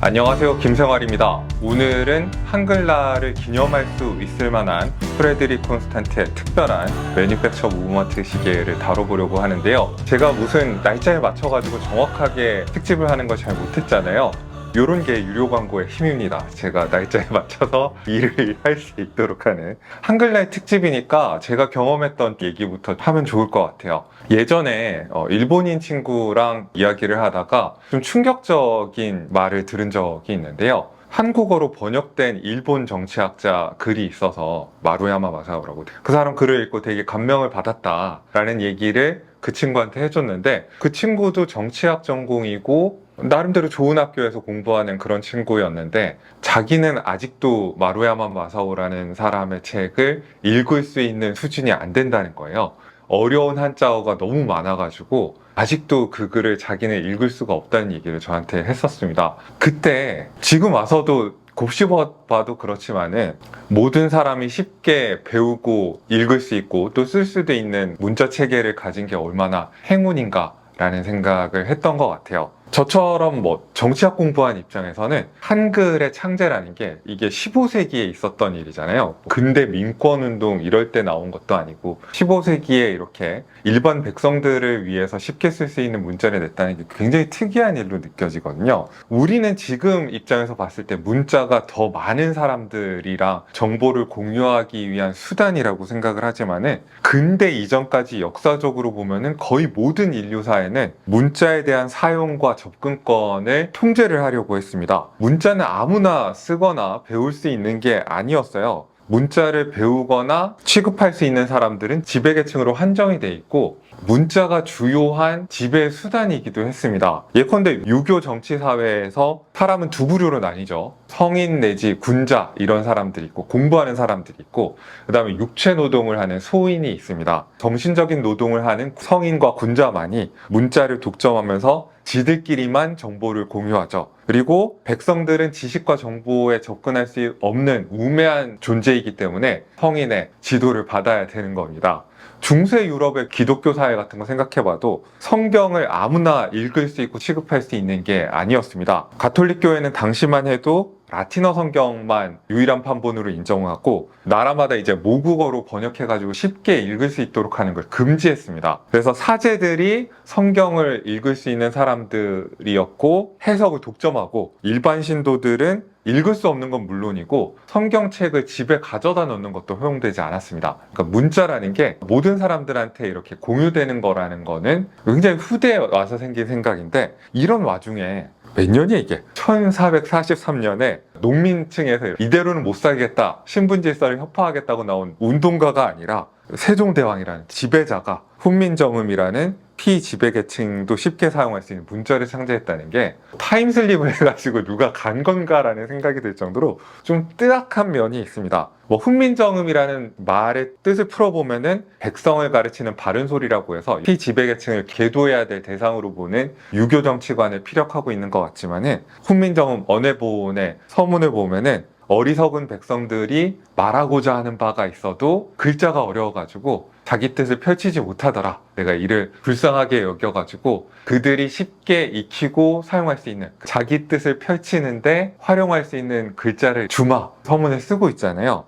안녕하세요, 김생활입니다. 오늘은 한글날을 기념할 수 있을 만한 프레드릭 콘스탄트의 특별한 매니팩처 무브먼트 시계를 다뤄보려고 하는데요. 제가 무슨 날짜에 맞춰가지고 정확하게 특집을 하는 걸 잘 못했잖아요. 이런 게 유료 광고의 힘입니다. 제가 날짜에 맞춰서 일을 할 수 있도록 하는. 한글날 특집이니까 제가 경험했던 얘기부터 하면 좋을 것 같아요. 예전에 일본인 친구랑 이야기를 하다가 좀 충격적인 말을 들은 적이 있는데요. 한국어로 번역된 일본 정치학자 글이 있어서 마루야마 마사오라고, 그 사람 글을 읽고 되게 감명을 받았다라는 얘기를 그 친구한테 해줬는데, 그 친구도 정치학 전공이고 나름대로 좋은 학교에서 공부하는 그런 친구였는데, 자기는 아직도 마루야마 마사오라는 사람의 책을 읽을 수 있는 수준이 안 된다는 거예요. 어려운 한자어가 너무 많아가지고 아직도 그 글을 자기는 읽을 수가 없다는 얘기를 저한테 했었습니다. 그때 지금 와서도 곱씹어봐도 그렇지만은, 모든 사람이 쉽게 배우고 읽을 수 있고 또 쓸 수도 있는 문자 체계를 가진 게 얼마나 행운인가 라는 생각을 했던 것 같아요. 저처럼 정치학 공부한 입장에서는 한글의 창제라는 게 이게 15세기에 있었던 일이잖아요. 근대 민권운동 이럴 때 나온 것도 아니고 15세기에 이렇게 일반 백성들을 위해서 쉽게 쓸 수 있는 문자를 냈다는 게 굉장히 특이한 일로 느껴지거든요. 우리는 지금 입장에서 봤을 때 문자가 더 많은 사람들이랑 정보를 공유하기 위한 수단이라고 생각을 하지만은, 근대 이전까지 역사적으로 보면은 거의 모든 인류사에는 문자에 대한 사용과 접근권을 통제를 하려고 했습니다. 문자는 아무나 쓰거나 배울 수 있는 게 아니었어요. 문자를 배우거나 취급할 수 있는 사람들은 지배계층으로 한정이 돼 있고, 문자가 주요한 지배 수단이기도 했습니다. 예컨대 유교 정치 사회에서 사람은 두 부류로 나뉘죠. 성인 내지 군자, 이런 사람들이 있고, 공부하는 사람들이 있고, 그 다음에 육체 노동을 하는 소인이 있습니다. 정신적인 노동을 하는 성인과 군자만이 문자를 독점하면서 지들끼리만 정보를 공유하죠. 그리고 백성들은 지식과 정보에 접근할 수 없는 우매한 존재이기 때문에 성인의 지도를 받아야 되는 겁니다. 중세 유럽의 기독교 사회 같은 거 생각해봐도 성경을 아무나 읽을 수 있고 취급할 수 있는 게 아니었습니다. 가톨릭교회는 당시만 해도 라틴어 성경만 유일한 판본으로 인정하고, 나라마다 이제 모국어로 번역해가지고 쉽게 읽을 수 있도록 하는 걸 금지했습니다. 그래서 사제들이 성경을 읽을 수 있는 사람들이었고, 해석을 독점하고, 일반 신도들은 읽을 수 없는 건 물론이고 성경책을 집에 가져다 놓는 것도 허용되지 않았습니다. 그러니까 문자라는 게 모든 사람들한테 이렇게 공유되는 거라는 거는 굉장히 후대에 와서 생긴 생각인데, 이런 와중에 몇 년이야 이게? 1443년에 농민층에서 이대로는 못 살겠다, 신분질서를 협파하겠다고 나온 운동가가 아니라 세종대왕이라는 지배자가 훈민정음이라는 피지배계층도 쉽게 사용할 수 있는 문자를 창제했다는 게, 타임슬립을 해가지고 누가 간 건가라는 생각이 들 정도로 좀 뜨악한 면이 있습니다. 훈민정음이라는 말의 뜻을 풀어보면은 백성을 가르치는 바른소리라고 해서 피지배계층을 계도해야 될 대상으로 보는 유교 정치관을 피력하고 있는 것 같지만은, 훈민정음 언해보온의 서문을 보면은 어리석은 백성들이 말하고자 하는 바가 있어도 글자가 어려워가지고 자기 뜻을 펼치지 못하더라, 내가 이를 불쌍하게 여겨가지고 그들이 쉽게 익히고 사용할 수 있는, 자기 뜻을 펼치는데 활용할 수 있는 글자를 주마, 서문에 쓰고 있잖아요.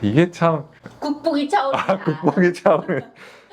이게 참 국보기 차오르다. 국보기 차오르는.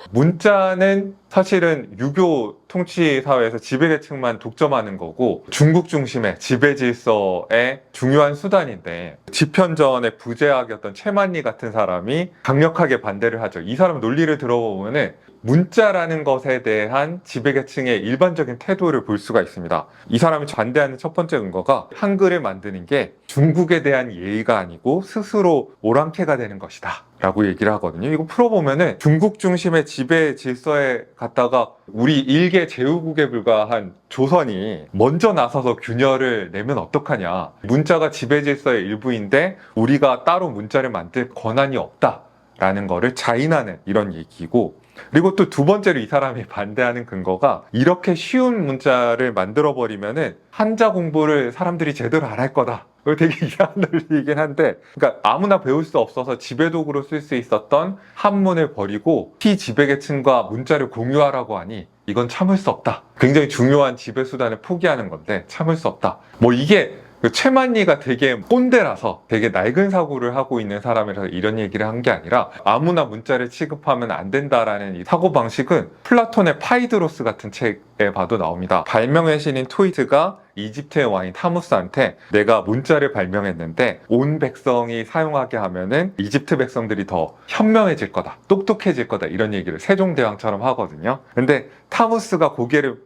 문자는 사실은 유교 통치 사회에서 지배계층만 독점하는 거고, 중국 중심의 지배 질서의 중요한 수단인데, 집현전의 부제학이었던 채만리 같은 사람이 강력하게 반대를 하죠. 이 사람 논리를 들어보면은 문자라는 것에 대한 지배계층의 일반적인 태도를 볼 수가 있습니다. 이 사람이 반대하는 첫 번째 근거가, 한글을 만드는 게 중국에 대한 예의가 아니고 스스로 오랑캐가 되는 것이다 라고 얘기를 하거든요. 이거 풀어보면은 중국 중심의 지배 질서에 갔다가 우리 일개 제후국에 불과한 조선이 먼저 나서서 균열을 내면 어떡하냐, 문자가 지배 질서의 일부인데 우리가 따로 문자를 만들 권한이 없다 라는 거를 자인하는 이런 얘기고, 그리고 또 두 번째로 이 사람이 반대하는 근거가, 이렇게 쉬운 문자를 만들어버리면은 한자 공부를 사람들이 제대로 안 할 거다. 이거 되게 이상한 논리이긴 한데, 그러니까 아무나 배울 수 없어서 지배도구로 쓸 수 있었던 한문을 버리고 피지배계층과 문자를 공유하라고 하니 이건 참을 수 없다. 굉장히 중요한 지배 수단을 포기하는 건데 참을 수 없다. 이게 그 최만리가 되게 꼰대라서 되게 낡은 사고를 하고 있는 사람이라서 이런 얘기를 한 게 아니라 아무나 문자를 취급하면 안 된다라는 이 사고방식은 플라톤의 파이드로스 같은 책에 봐도 나옵니다. 발명의 신인 토이드가 이집트의 왕인 타무스한테 내가 문자를 발명했는데 온 백성이 사용하게 하면은 이집트 백성들이 더 현명해질 거다, 똑똑해질 거다, 이런 얘기를 세종대왕처럼 하거든요. 근데 타무스가 고개를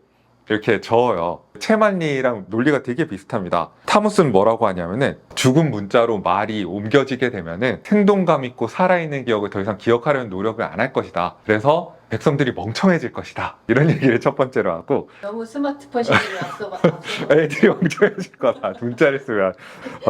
이렇게 저어요. 최만리랑 논리가 되게 비슷합니다. 타무스는 뭐라고 하냐면은 죽은 문자로 말이 옮겨지게 되면은 생동감 있고 살아있는 기억을 더 이상 기억하려는 노력을 안 할 것이다. 그래서 백성들이 멍청해질 것이다. 이런 얘기를 첫 번째로 하고, 너무 스마트폰 시대를 앞서 애들이 멍청해질 거다. 문자를 쓰면.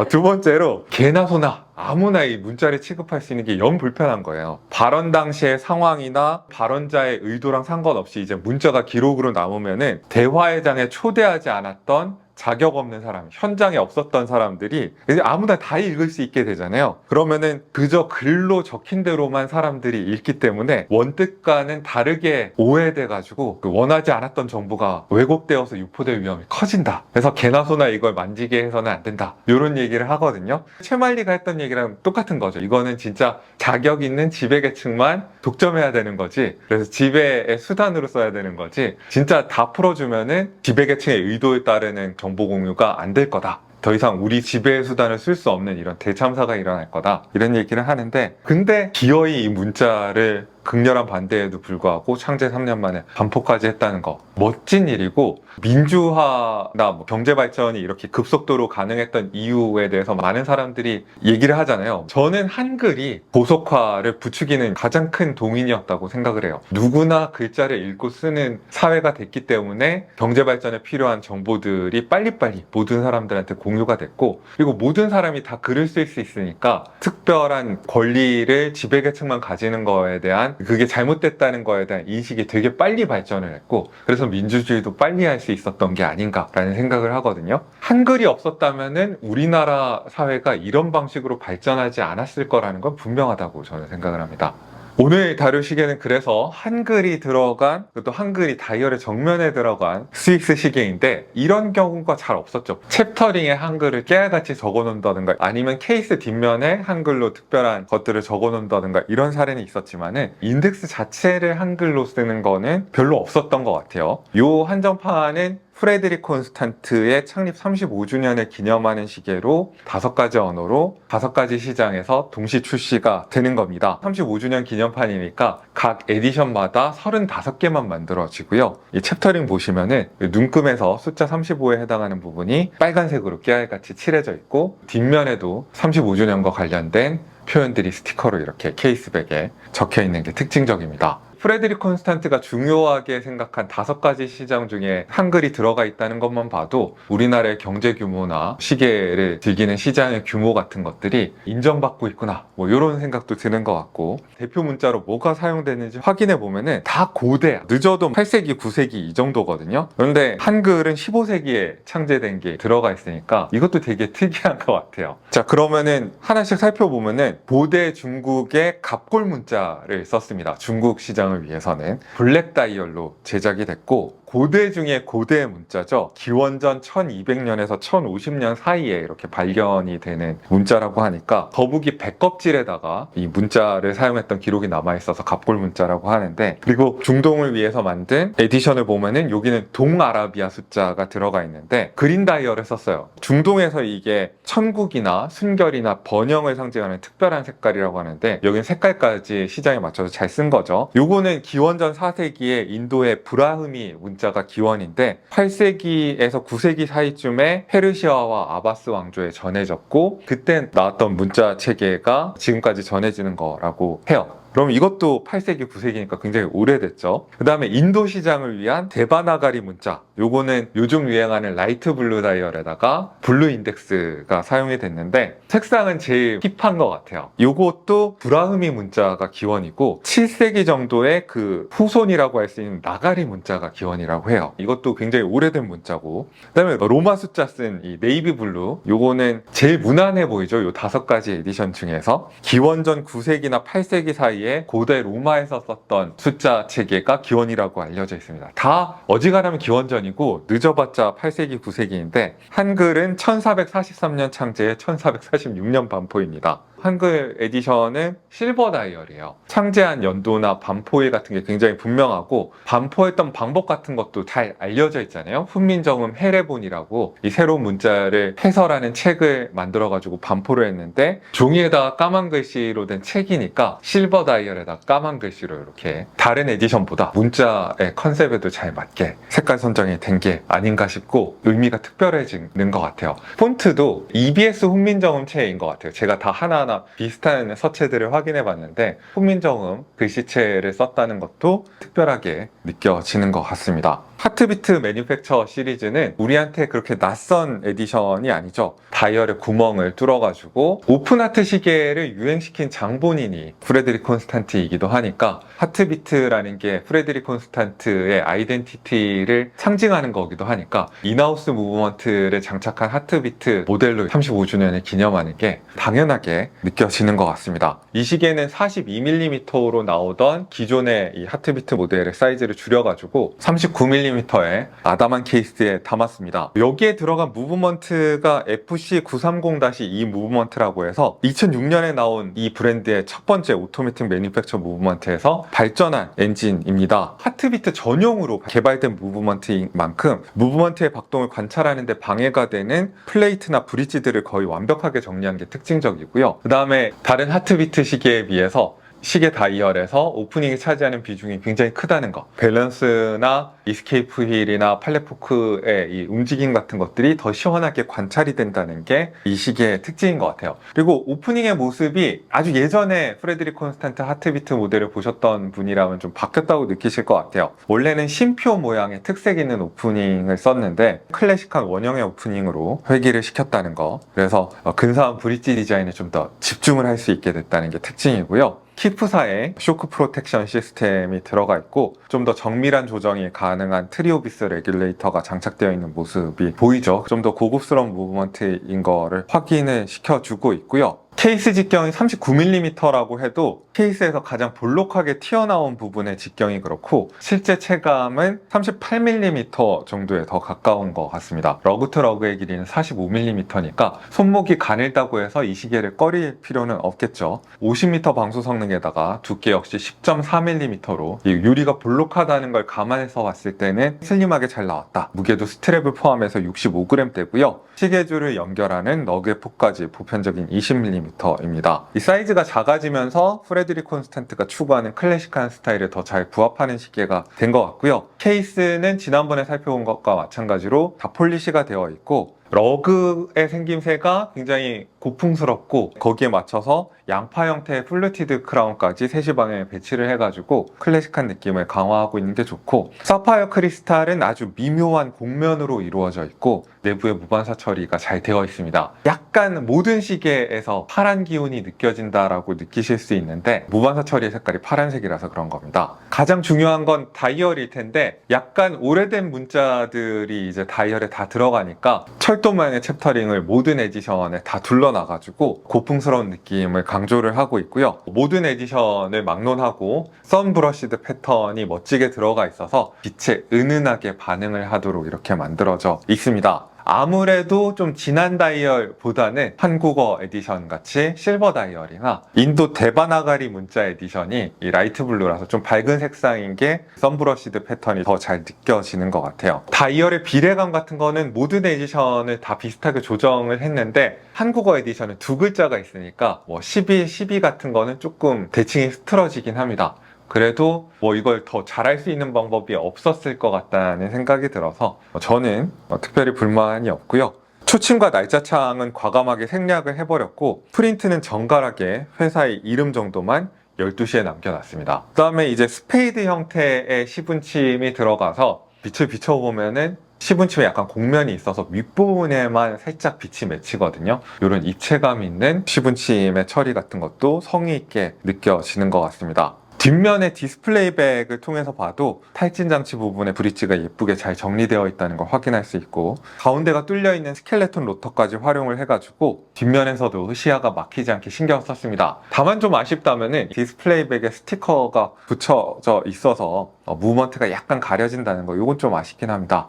두 번째로 개나 소나 아무나 이 문자를 취급할 수 있는 게 영 불편한 거예요. 발언 당시의 상황이나 발언자의 의도랑 상관없이 이제 문자가 기록으로 남으면은 대화의 장에 초대하지 않았던 자격 없는 사람, 현장에 없었던 사람들이 이제 아무나 다 읽을 수 있게 되잖아요. 그러면은 그저 글로 적힌 대로만 사람들이 읽기 때문에 원뜻과는 다르게 오해돼가지고 원하지 않았던 정보가 왜곡되어서 유포될 위험이 커진다. 그래서 개나 소나 이걸 만지게 해서는 안 된다. 이런 얘기를 하거든요. 최만리가 했던 얘기랑 똑같은 거죠. 이거는 진짜 자격 있는 지배계층만 독점해야 되는 거지. 그래서 지배의 수단으로 써야 되는 거지. 진짜 다 풀어주면은 지배계층의 의도에 따르는 정보 공유가 안 될 거다. 더 이상 우리 지배의 수단을 쓸 수 없는 이런 대참사가 일어날 거다. 이런 얘기를 하는데, 근데 기어이 이 문자를 극렬한 반대에도 불구하고 창제 3년 만에 반포까지 했다는 거 멋진 일이고, 민주화나 경제 발전이 이렇게 급속도로 가능했던 이유에 대해서 많은 사람들이 얘기를 하잖아요. 저는 한글이 고속화를 부추기는 가장 큰 동인이었다고 생각을 해요. 누구나 글자를 읽고 쓰는 사회가 됐기 때문에 경제 발전에 필요한 정보들이 빨리빨리 모든 사람들한테 공유가 됐고, 그리고 모든 사람이 다 글을 쓸 수 있으니까 특별한 권리를 지배계층만 가지는 거에 대한, 그게 잘못됐다는 거에 대한 인식이 되게 빨리 발전을 했고, 그래서 민주주의도 빨리 할 수 있었던 게 아닌가라는 생각을 하거든요. 한글이 없었다면은 우리나라 사회가 이런 방식으로 발전하지 않았을 거라는 건 분명하다고 저는 생각을 합니다. 오늘 다룰 시계는 그래서 한글이 들어간, 또 한글이 다이얼의 정면에 들어간 스위스 시계인데, 이런 경우가 잘 없었죠. 챕터링에 한글을 깨알같이 적어놓는다든가, 아니면 케이스 뒷면에 한글로 특별한 것들을 적어놓는다든가, 이런 사례는 있었지만은 인덱스 자체를 한글로 쓰는 거는 별로 없었던 것 같아요. 요 한정판은 프레드릭 콘스탄트의 창립 35주년을 기념하는 시계로 5가지 언어로 5가지 시장에서 동시 출시가 되는 겁니다. 35주년 기념판이니까 각 에디션마다 35개만 만들어지고요. 이 챕터링 보시면은 눈금에서 숫자 35에 해당하는 부분이 빨간색으로 깨알같이 칠해져 있고, 뒷면에도 35주년과 관련된 표현들이 스티커로 이렇게 케이스백에 적혀 있는 게 특징적입니다. 프레드릭 콘스탄트가 중요하게 생각한 5가지 시장 중에 한글이 들어가 있다는 것만 봐도 우리나라의 경제 규모나 시계를 즐기는 시장의 규모 같은 것들이 인정받고 있구나, 이런 생각도 드는 것 같고, 대표 문자로 뭐가 사용되는지 확인해 보면은 다 고대, 늦어도 8세기, 9세기 이 정도거든요. 그런데 한글은 15세기에 창제된 게 들어가 있으니까 이것도 되게 특이한 것 같아요. 자, 그러면은 하나씩 살펴보면은 고대 중국의 갑골 문자를 썼습니다. 중국 시장 위해서는 블랙 다이얼로 제작이 됐고, 고대 중에 고대의 문자죠. 기원전 1200년에서 1050년 사이에 이렇게 발견이 되는 문자라고 하니까 거북이 배껍질에다가 이 문자를 사용했던 기록이 남아있어서 갑골 문자라고 하는데, 그리고 중동을 위해서 만든 에디션을 보면은 여기는 동아라비아 숫자가 들어가 있는데 그린 다이얼을 썼어요. 중동에서 이게 천국이나 순결이나 번영을 상징하는 특별한 색깔이라고 하는데, 여기는 색깔까지 시장에 맞춰서 잘 쓴 거죠. 요거는 기원전 4세기에 인도의 브라흐미 문자가 기원인데, 8세기에서 9세기 사이쯤에 페르시아와 아바스 왕조에 전해졌고, 그때 나왔던 문자 체계가 지금까지 전해지는 거라고 해요. 그럼 이것도 8세기, 9세기니까 굉장히 오래됐죠. 그 다음에 인도 시장을 위한 데바나가리 문자, 요거는 요즘 유행하는 라이트 블루 다이얼에다가 블루 인덱스가 사용이 됐는데 색상은 제일 힙한 것 같아요. 요것도 브라흐미 문자가 기원이고, 7세기 정도의 그 후손이라고 할 수 있는 나가리 문자가 기원이라고 해요. 이것도 굉장히 오래된 문자고, 그 다음에 로마 숫자 쓴 이 네이비 블루, 요거는 제일 무난해 보이죠. 요 5가지 에디션 중에서 기원전 9세기나 8세기 사이에 사이에 고대 로마에서 썼던 숫자 체계가 기원이라고 알려져 있습니다. 다 어지간하면 기원전이고 늦어봤자 8세기, 9세기인데 한글은 1443년 창제에 1446년 반포입니다. 한글 에디션은 실버 다이얼이에요. 창제한 연도나 반포일 같은 게 굉장히 분명하고 반포했던 방법 같은 것도 잘 알려져 있잖아요. 훈민정음 해례본이라고 이 새로운 문자를 해설하는 책을 만들어가지고 반포를 했는데 종이에다가 까만 글씨로 된 책이니까 실버 다이얼에다 까만 글씨로 이렇게 다른 에디션보다 문자의 컨셉에도 잘 맞게 색깔 선정이 된 게 아닌가 싶고 의미가 특별해지는 것 같아요. 폰트도 EBS 훈민정음체인 것 같아요. 제가 다 하나하나 비슷한 서체들을 확인해 봤는데 훈민정음 글씨체를 썼다는 것도 특별하게 느껴지는 것 같습니다. 하트비트 매니팩처 시리즈는 우리한테 그렇게 낯선 에디션이 아니죠. 다이얼에 구멍을 뚫어가지고 오픈하트 시계를 유행시킨 장본인이 프레드릭 콘스탄트이기도 하니까 하트비트라는 게 프레드릭 콘스탄트의 아이덴티티를 상징하는 거기도 하니까 인하우스 무브먼트를 장착한 하트비트 모델로 35주년을 기념하는 게 당연하게 느껴지는 것 같습니다. 이 시계는 42mm로 나오던 기존의 이 하트비트 모델의 사이즈를 줄여가지고 39mm의 아담한 케이스에 담았습니다. 여기에 들어간 무브먼트가 FC930-2 무브먼트라고 해서 2006년에 나온 이 브랜드의 첫 번째 오토매틱 매니팩처 무브먼트에서 발전한 엔진입니다. 하트비트 전용으로 개발된 무브먼트인 만큼 무브먼트의 박동을 관찰하는 데 방해가 되는 플레이트나 브릿지들을 거의 완벽하게 정리한 게 특징적이고요. 그 다음에 다른 하트비트 시계에 비해서 시계 다이얼에서 오프닝이 차지하는 비중이 굉장히 크다는 거, 밸런스나 이스케이프 휠이나 팔레포크의 이 움직임 같은 것들이 더 시원하게 관찰이 된다는 게 이 시계의 특징인 것 같아요. 그리고 오프닝의 모습이 아주 예전에 프레드릭 콘스탄트 하트비트 모델을 보셨던 분이라면 좀 바뀌었다고 느끼실 것 같아요. 원래는 쉼표 모양의 특색 있는 오프닝을 썼는데 클래식한 원형의 오프닝으로 회귀를 시켰다는 거, 그래서 근사한 브릿지 디자인에 좀 더 집중을 할 수 있게 됐다는 게 특징이고요. 키프사에 쇼크 프로텍션 시스템이 들어가 있고 좀 더 정밀한 조정이 가능한 트리오비스 레귤레이터가 장착되어 있는 모습이 보이죠. 좀 더 고급스러운 무브먼트인 거를 확인을 시켜주고 있고요. 케이스 직경이 39mm라고 해도 케이스에서 가장 볼록하게 튀어나온 부분의 직경이 그렇고 실제 체감은 38mm 정도에 더 가까운 것 같습니다. 러그 투 러그의 길이는 45mm니까 손목이 가늘다고 해서 이 시계를 꺼릴 필요는 없겠죠. 50m 방수 성능에다가 두께 역시 10.4mm로 이 유리가 볼록하다는 걸 감안해서 봤을 때는 슬림하게 잘 나왔다. 무게도 스트랩을 포함해서 65g대고요. 시계줄을 연결하는 너그의 폭까지 보편적인 20mm입니다. 이 사이즈가 작아지면서 프레드릭 콘스탄트가 추구하는 클래식한 스타일에 더 잘 부합하는 시계가 된 것 같고요. 케이스는 지난번에 살펴본 것과 마찬가지로 다 폴리시가 되어 있고 러그의 생김새가 굉장히 고풍스럽고 거기에 맞춰서 양파 형태의 플루티드 크라운까지 세시 방향에 배치를 해가지고 클래식한 느낌을 강화하고 있는 게 좋고 사파이어 크리스탈은 아주 미묘한 곡면으로 이루어져 있고 내부에 무반사 처리가 잘 되어 있습니다. 약간 모든 시계에서 파란 기운이 느껴진다라고 느끼실 수 있는데 무반사 처리의 색깔이 파란색이라서 그런 겁니다. 가장 중요한 건 다이얼일 텐데 약간 오래된 문자들이 이제 다이얼에 다 들어가니까 철도 모양의 챕터링을 모든 에디션에 다 둘러놔가지고 고풍스러운 느낌을 강조를 하고 있고요. 모든 에디션을 막론하고 선브러시드 패턴이 멋지게 들어가 있어서 빛에 은은하게 반응을 하도록 이렇게 만들어져 있습니다. 아무래도 좀 진한 다이얼보다는 한국어 에디션 같이 실버 다이얼이나 인도 대바나가리 문자 에디션이 이 라이트 블루라서 좀 밝은 색상인 게 선브러시드 패턴이 더 잘 느껴지는 것 같아요. 다이얼의 비례감 같은 거는 모든 에디션을 다 비슷하게 조정을 했는데 한국어 에디션은 두 글자가 있으니까 뭐 11, 12 같은 거는 조금 대칭이 흐트러지긴 합니다. 그래도 뭐 이걸 더 잘할 수 있는 방법이 없었을 것 같다는 생각이 들어서 저는 특별히 불만이 없고요. 초침과 날짜창은 과감하게 생략을 해버렸고 프린트는 정갈하게 회사의 이름 정도만 12시에 남겨놨습니다. 그 다음에 이제 스페이드 형태의 시분침이 들어가서 빛을 비춰보면은 시분침에 약간 곡면이 있어서 윗부분에만 살짝 빛이 맺히거든요. 이런 입체감 있는 시분침의 처리 같은 것도 성의 있게 느껴지는 것 같습니다. 뒷면의 디스플레이백을 통해서 봐도 탈진 장치 부분에 브릿지가 예쁘게 잘 정리되어 있다는 걸 확인할 수 있고, 가운데가 뚫려 있는 스켈레톤 로터까지 활용을 해가지고 뒷면에서도 시야가 막히지 않게 신경 썼습니다. 다만 좀 아쉽다면은 디스플레이백에 스티커가 붙여져 있어서 무브먼트가 약간 가려진다는 거, 이건 좀 아쉽긴 합니다.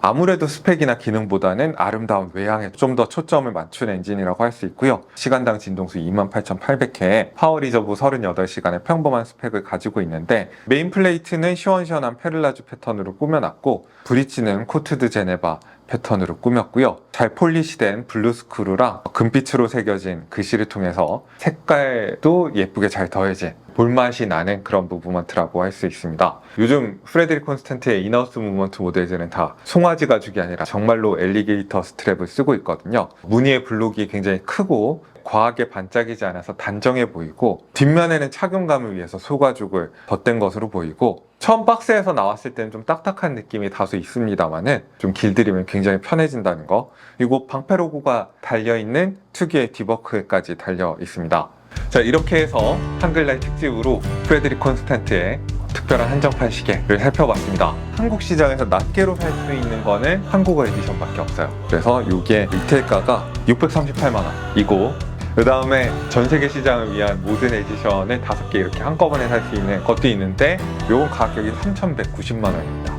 아무래도 스펙이나 기능보다는 아름다운 외양에 좀 더 초점을 맞춘 엔진이라고 할 수 있고요. 시간당 진동수 28,800회에 파워 리저브 38시간의 평범한 스펙을 가지고 있는데, 메인 플레이트는 시원시원한 페를라주 패턴으로 꾸며놨고, 브릿지는 코트드 제네바 패턴으로 꾸몄고요. 잘 폴리시된 블루 스크루랑 금빛으로 새겨진 글씨를 통해서 색깔도 예쁘게 잘 더해진 볼맛이 나는 그런 무브먼트라고 할 수 있습니다. 요즘 프레드릭 콘스탄트의 인하우스 무브먼트 모델들은 다 송아지 가죽이 아니라 정말로 엘리게이터 스트랩을 쓰고 있거든요. 무늬의 블록이 굉장히 크고 과하게 반짝이지 않아서 단정해 보이고, 뒷면에는 착용감을 위해서 소가죽을 덧댄 것으로 보이고, 처음 박스에서 나왔을 때는 좀 딱딱한 느낌이 다소 있습니다만은 좀 길들이면 굉장히 편해진다는 거, 그리고 방패 로고가 달려있는 특유의 디버크까지 달려 있습니다. 자, 이렇게 해서 한글날 특집으로 프레드릭 콘스탄트의 특별한 한정판 시계를 살펴봤습니다. 한국 시장에서 낱개로 살 수 있는 거는 한국어 에디션밖에 없어요. 그래서 이게 리테일가가 638만원이고, 그 다음에 전 세계 시장을 위한 모든 에디션을 5개 이렇게 한꺼번에 살 수 있는 것도 있는데, 요건 가격이 3,190만원입니다.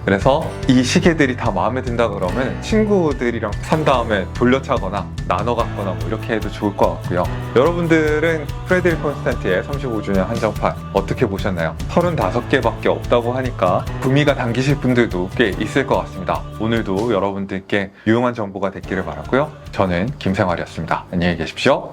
그래서 이 시계들이 다 마음에 든다 그러면 친구들이랑 산 다음에 돌려차거나 나눠 갖거나 뭐 이렇게 해도 좋을 것 같고요. 여러분들은 프레드릭 콘스탄트의 35주년 한정판 어떻게 보셨나요? 35개밖에 없다고 하니까 구미가 당기실 분들도 꽤 있을 것 같습니다. 오늘도 여러분들께 유용한 정보가 됐기를 바라고요. 저는 김생활이었습니다. 안녕히 계십시오.